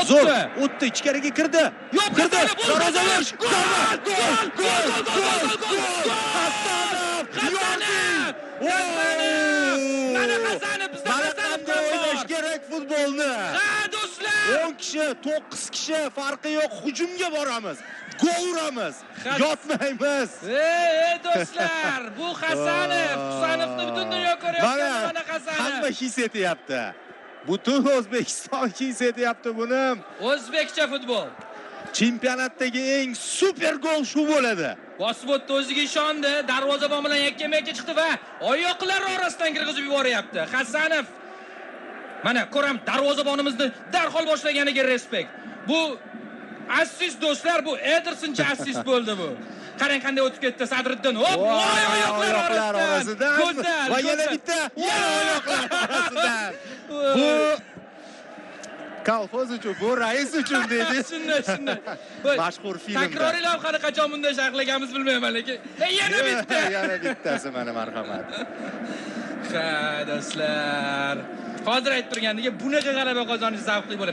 Zo'r, o'tdi, ichkariga kirdi. Yo'q, kirdi. Hasanov, Darvoza Mana Hasanov bizda Hasanov o'ynash kerak futbolni. Ha, do'stlar. 10 kishi, 9 kishi farqi yo'q, hujumga boramiz. Gol uramiz. Yotmaymiz. Ey do'stlar, bu Hasanov. Hasanovni butun dunyo ko'ryapti, mana Hasanov. Hamma his etyapti. Butun O'zbekiston his etyapti buni. O'zbekcha futbol. Chempionatdagi eng super gol shu bo'ladi. Bosib o'tdi, o'ziga ishondi, darvozabon bilan yakkama-yakka chiqdi va oyoqlar orasidan kirgizib yuboryapti. Hasanov. Mana ko'ram, darvozabonimizni darhol boshlaganiga respekt. Bu assist do'stlar, bu Edersoncha assist bo'ldi bu. Qarang qanday o'tib ketdi Sadriddin. Hop, oyoqlar orasidan. Go'zal. Va yana bitta oyoqlar orasidan. Bu kolxoz uchun, bu rais uchun dedi. Shunday. Mashhur filmda. Takroriy lavhani qachon bunday sharhlaganimiz bilmayman, lekin yana bitta. Yana bittasi mana marhamat. Ha, do'stlar. Hozir aytib turgandek, bunaqa g'alaba qozonish zavqli bo'ladi.